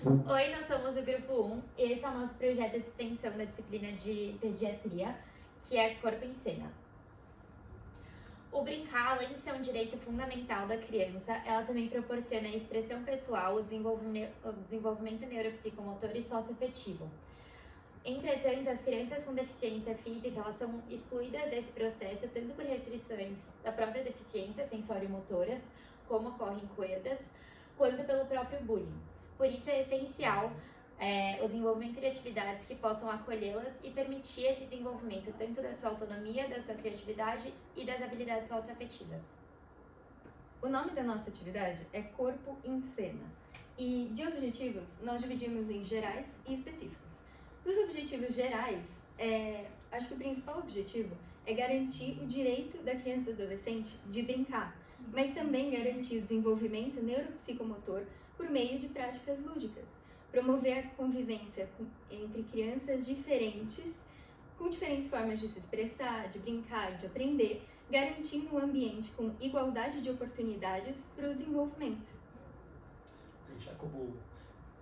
Oi, nós somos o Grupo 1 e esse é o nosso projeto de extensão da disciplina de Pediatria, que é Corpo em Cena. O brincar, além de ser um direito fundamental da criança, ela também proporciona a expressão pessoal, o desenvolvimento neuropsicomotor e socioafetivo. Entretanto, as crianças com deficiência física, elas são excluídas desse processo tanto por restrições da própria deficiência sensório-motoras, como ocorre em COEDAS, quanto pelo próprio bullying. Por isso é essencial o desenvolvimento de atividades que possam acolhê-las e permitir esse desenvolvimento tanto da sua autonomia, da sua criatividade e das habilidades socioafetivas. O nome da nossa atividade é Corpo em Cena e de objetivos nós dividimos em gerais e específicos. Para os objetivos gerais, acho que o principal objetivo é garantir o direito da criança e do adolescente de brincar, mas também garantir o desenvolvimento neuropsicomotor por meio de práticas lúdicas, promover a convivência entre crianças diferentes, com diferentes formas de se expressar, de brincar, de aprender, garantindo um ambiente com igualdade de oportunidades para o desenvolvimento. Já como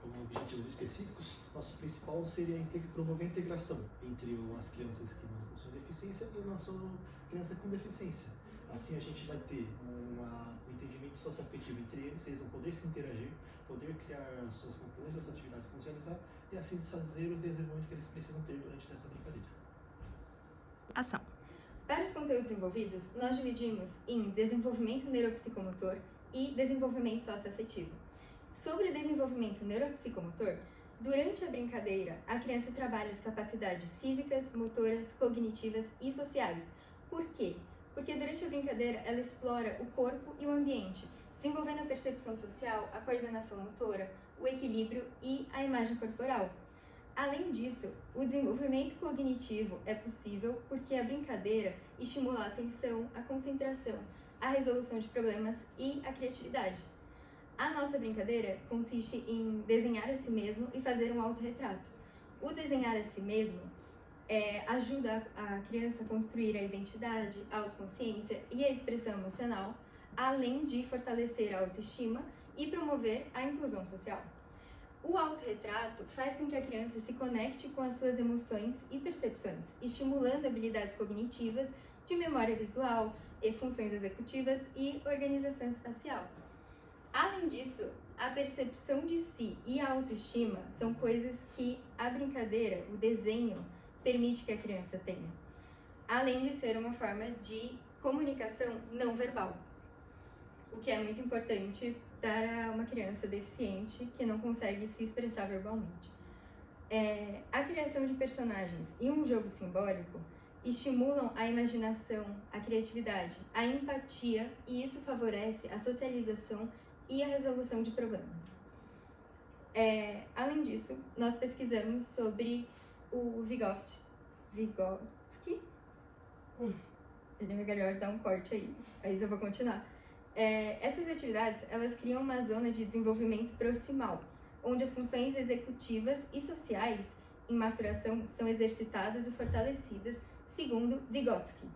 objetivos específicos, nosso principal seria promover a integração entre as crianças que não possuem deficiência e a nossa criança com deficiência. Assim a gente vai ter um entendimento socioafetivo entre eles vão poder se interagir, poder criar suas conclusões, suas atividades que vão se realizar e assim fazer os desenvolvimentos que eles precisam ter durante essa brincadeira. Ação. Para os conteúdos envolvidos, nós dividimos em desenvolvimento neuropsicomotor e desenvolvimento socioafetivo. Sobre o desenvolvimento neuropsicomotor, durante a brincadeira, a criança trabalha as capacidades físicas, motoras, cognitivas e sociais. Por quê? Porque durante a brincadeira ela explora o corpo e o ambiente, desenvolvendo a percepção social, a coordenação motora, o equilíbrio e a imagem corporal. Além disso, o desenvolvimento cognitivo é possível porque a brincadeira estimula a atenção, a concentração, a resolução de problemas e a criatividade. A nossa brincadeira consiste em desenhar a si mesmo e fazer um autorretrato. O desenhar a si mesmo ajuda a criança a construir a identidade, a autoconsciência e a expressão emocional, além de fortalecer a autoestima e promover a inclusão social. O autorretrato faz com que a criança se conecte com as suas emoções e percepções, estimulando habilidades cognitivas de memória visual, funções executivas e organização espacial. Além disso, a percepção de si e a autoestima são coisas que a brincadeira, o desenho, permite que a criança tenha, além de ser uma forma de comunicação não verbal, o que é muito importante para uma criança deficiente que não consegue se expressar verbalmente. A criação de personagens e um jogo simbólico estimulam a imaginação, a criatividade, a empatia e isso favorece a socialização e a resolução de problemas. Além disso, nós pesquisamos sobre o Vygotsky. Ele é melhor dar um corte aí, mas eu vou continuar. Essas atividades, elas criam uma zona de desenvolvimento proximal, onde as funções executivas e sociais em maturação são exercitadas e fortalecidas, segundo Vygotsky.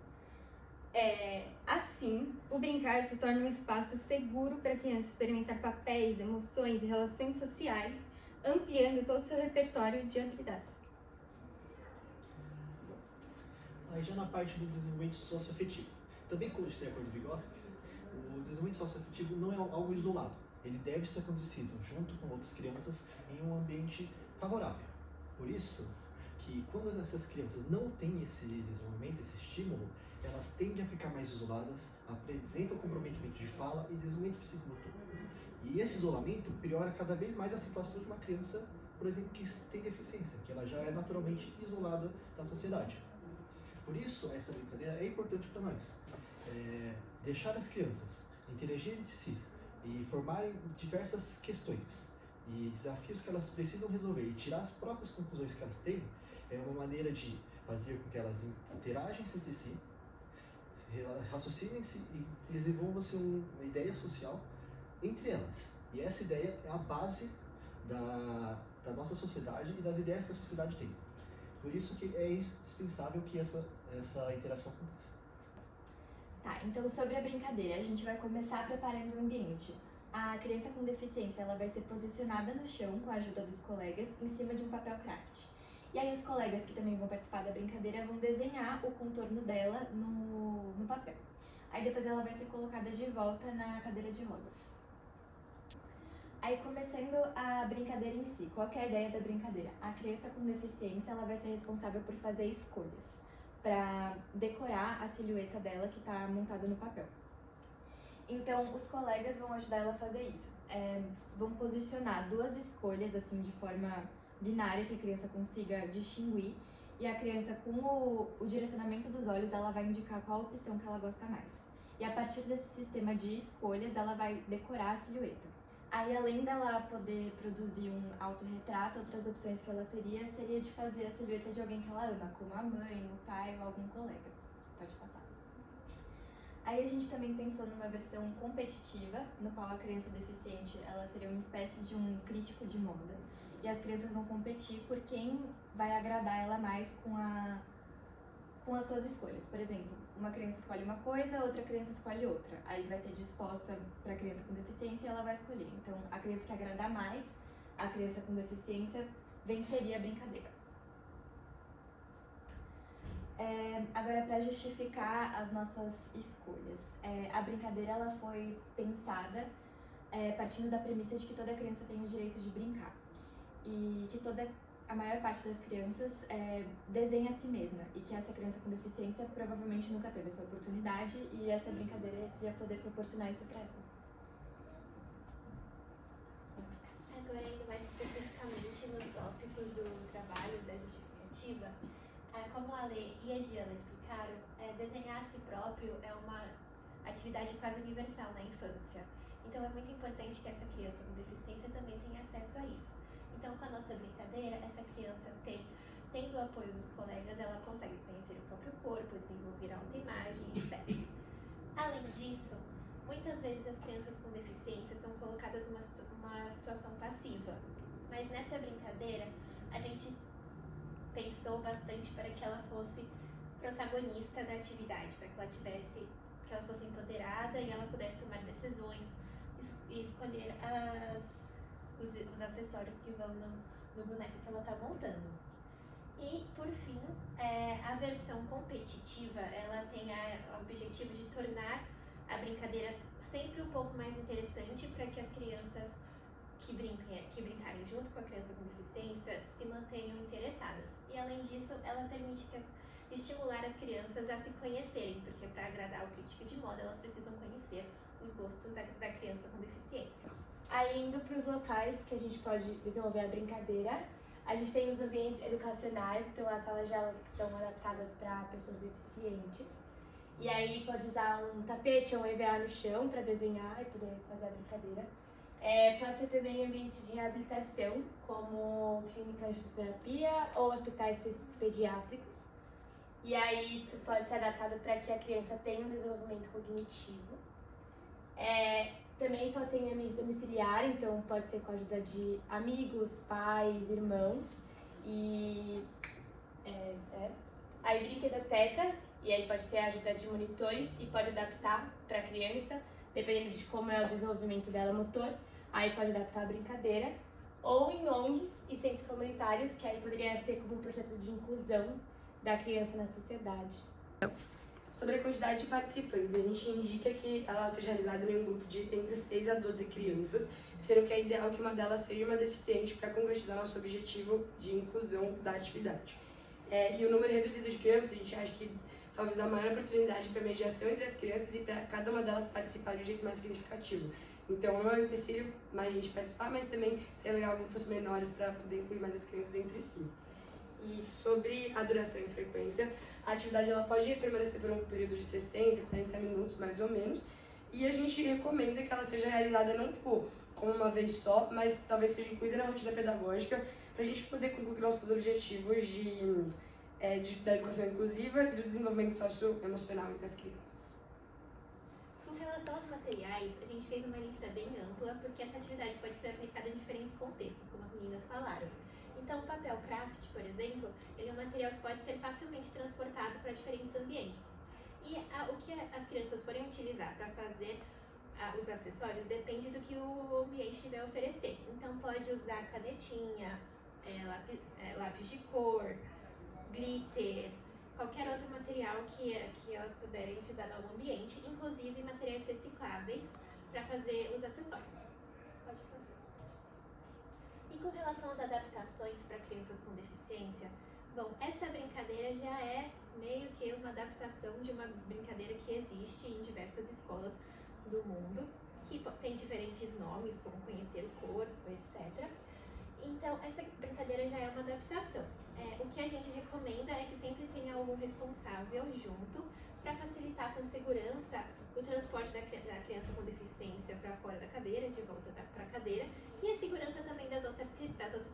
Assim, o brincar se torna um espaço seguro para a criança experimentar papéis, emoções e relações sociais, ampliando todo o seu repertório de habilidades. Aí já na parte do desenvolvimento socioafetivo, também de acordo com Vygotsky, o desenvolvimento socioafetivo não é algo isolado, ele deve ser acontecido junto com outras crianças em um ambiente favorável. Por isso que quando essas crianças não têm esse desenvolvimento, esse estímulo, elas tendem a ficar mais isoladas, apresentam comprometimento de fala e desenvolvimento psicomotor. E esse isolamento piora cada vez mais a situação de uma criança, por exemplo, que tem deficiência, que ela já é naturalmente isolada da sociedade. Por isso, essa brincadeira é importante para nós. Deixar as crianças interagirem entre si e formarem diversas questões e desafios que elas precisam resolver e tirar as próprias conclusões que elas têm é uma maneira de fazer com que elas interajem entre si, raciocinem-se e desenvolvam-se uma ideia social entre elas. E essa ideia é a base da nossa sociedade e das ideias que a sociedade tem. Por isso que é indispensável que essa interação aconteça. Tá, então sobre a brincadeira, a gente vai começar preparando o ambiente. A criança com deficiência ela vai ser posicionada no chão com a ajuda dos colegas em cima de um papel craft. E aí os colegas que também vão participar da brincadeira vão desenhar o contorno dela no papel. Aí depois ela vai ser colocada de volta na cadeira de rodas. Aí começando a brincadeira em si, qual que é a ideia da brincadeira? A criança com deficiência ela vai ser responsável por fazer escolhas para decorar a silhueta dela que está montada no papel. Então os colegas vão ajudar ela a fazer isso. Vão posicionar duas escolhas assim de forma binária que a criança consiga distinguir e a criança com o direcionamento dos olhos ela vai indicar qual opção que ela gosta mais. E a partir desse sistema de escolhas ela vai decorar a silhueta. Aí, além dela poder produzir um autorretrato, outras opções que ela teria seria de fazer a silhueta de alguém que ela ama, como a mãe, o pai ou algum colega. Pode passar. Aí a gente também pensou numa versão competitiva, no qual a criança deficiente ela seria uma espécie de um crítico de moda. E as crianças vão competir por quem vai agradar ela mais com as suas escolhas. Por exemplo, uma criança escolhe uma coisa, outra criança escolhe outra. Aí vai ser disposta para a criança com deficiência e ela vai escolher. Então, a criança que agradar mais, a criança com deficiência, venceria a brincadeira. Agora, para justificar as nossas escolhas. A brincadeira ela foi pensada partindo da premissa de que toda criança tem o direito de brincar. E que a maior parte das crianças desenha a si mesma e que essa criança com deficiência provavelmente nunca teve essa oportunidade e essa brincadeira ia poder proporcionar isso para ela. Agora, indo mais especificamente nos tópicos do trabalho da justificativa, como a Lê e a Diana explicaram, desenhar a si próprio é uma atividade quase universal na infância. Então é muito importante que essa criança com deficiência também tenha acesso a isso. Então, com a nossa brincadeira, essa criança tendo o apoio dos colegas, ela consegue conhecer o próprio corpo, desenvolver a autoimagem, etc. Além disso, muitas vezes as crianças com deficiência são colocadas numa situação passiva. Mas nessa brincadeira, a gente pensou bastante para que ela fosse protagonista da atividade, para que ela fosse empoderada e ela pudesse tomar decisões e escolher os acessórios que vão no boneco que ela está montando. E, por fim, a versão competitiva, ela tem o objetivo de tornar a brincadeira sempre um pouco mais interessante para que as crianças que brincarem junto com a criança com deficiência se mantenham interessadas. E, além disso, ela permite estimular as crianças a se conhecerem, porque para agradar o crítico de moda, elas precisam conhecer os gostos da criança com deficiência. Aí, indo para os locais que a gente pode desenvolver a brincadeira, a gente tem os ambientes educacionais, então as salas de aulas que são adaptadas para pessoas deficientes. E aí pode usar um tapete ou um EVA no chão para desenhar e poder fazer a brincadeira. Pode ser também ambientes de reabilitação, como clínicas de fisioterapia ou hospitais pediátricos. E aí isso pode ser adaptado para que a criança tenha um desenvolvimento cognitivo. Também pode ser em ambiente domiciliar, então pode ser com a ajuda de amigos, pais, irmãos. E aí brinquedotecas, e aí pode ter a ajuda de monitores e pode adaptar para a criança, dependendo de como é o desenvolvimento dela motor, aí pode adaptar a brincadeira. Ou em ONGs e centros comunitários, que aí poderia ser como um projeto de inclusão da criança na sociedade. Sobre a quantidade de participantes, a gente indica que ela seja realizada em um grupo de entre 6 a 12 crianças, sendo que é ideal que uma delas seja uma deficiente para concretizar nosso objetivo de inclusão da atividade. E o número reduzido de crianças, a gente acha que talvez a maior oportunidade para mediação entre as crianças e para cada uma delas participar de um jeito mais significativo. Então, não é um empecilho mais gente participar, mas também seria legal grupos menores para poder incluir mais as crianças entre si. E sobre a duração e frequência, a atividade ela pode permanecer por um período de 60, 40 minutos mais ou menos, e a gente recomenda que ela seja realizada não como uma vez só, mas talvez seja incluída na rotina pedagógica para a gente poder concluir nossos objetivos da educação inclusiva e do desenvolvimento socioemocional entre as crianças. Com relação aos materiais, a gente fez uma lista bem ampla, porque essa atividade pode ser aplicada em diferentes contextos, como as meninas falaram. Então, o papel craft, por exemplo, ele é um material que pode ser facilmente transportado para diferentes ambientes. E o que as crianças forem utilizar para fazer os acessórios depende do que o ambiente vai oferecer. Então pode usar canetinha, lápis de cor, glitter, qualquer outro material que elas puderem utilizar no ambiente, inclusive materiais recicláveis para fazer os acessórios. Pode fazer. E com relação às adaptações para crianças com deficiência, bom, essa brincadeira já é meio que uma adaptação de uma brincadeira que existe em diversas escolas do mundo, que tem diferentes nomes, como conhecer o corpo, etc. Então, essa brincadeira já é uma adaptação. O que a gente recomenda é que sempre tenha algum responsável junto para facilitar com segurança o transporte da criança com deficiência para fora da cadeira, de volta para a cadeira, e a segurança também das outras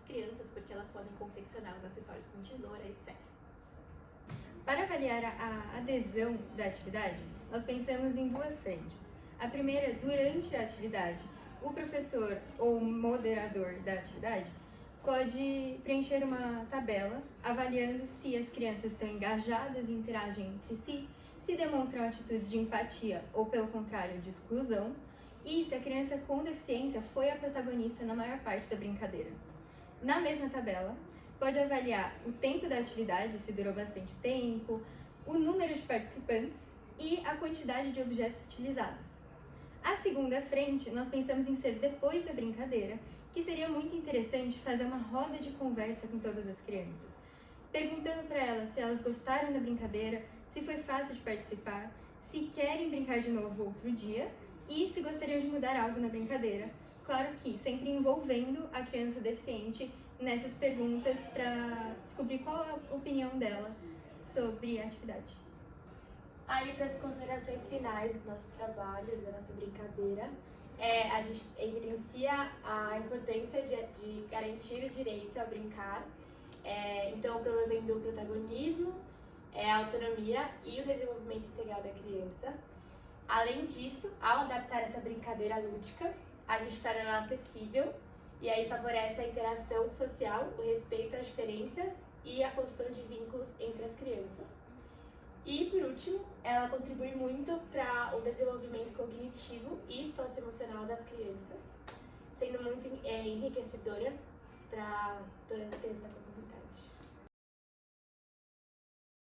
crianças, porque elas podem confeccionar os acessórios com tesoura, etc. Para avaliar a adesão da atividade, nós pensamos em duas frentes. A primeira, durante a atividade, o professor ou moderador da atividade pode preencher uma tabela avaliando se as crianças estão engajadas e interagem entre si, se demonstram atitudes de empatia ou, pelo contrário, de exclusão, e se a criança com deficiência foi a protagonista na maior parte da brincadeira. Na mesma tabela, pode avaliar o tempo da atividade, se durou bastante tempo, o número de participantes e a quantidade de objetos utilizados. A segunda frente, nós pensamos em ser depois da brincadeira, que seria muito interessante fazer uma roda de conversa com todas as crianças, perguntando para elas se elas gostaram da brincadeira, se foi fácil de participar, se querem brincar de novo outro dia e se gostariam de mudar algo na brincadeira. Claro que sempre envolvendo a criança deficiente nessas perguntas para descobrir qual é a opinião dela sobre a atividade. Aí, para as considerações finais do nosso trabalho, da nossa brincadeira, a gente evidencia a importância de garantir o direito a brincar, então promovendo o protagonismo, a autonomia e o desenvolvimento integral da criança. Além disso, ao adaptar essa brincadeira lúdica, a gente torna ela acessível e aí favorece a interação social, o respeito às diferenças e a construção de vínculos entre as crianças. E, por último, ela contribui muito para o desenvolvimento cognitivo e socioemocional das crianças, sendo muito enriquecedora para todas as crianças da comunidade.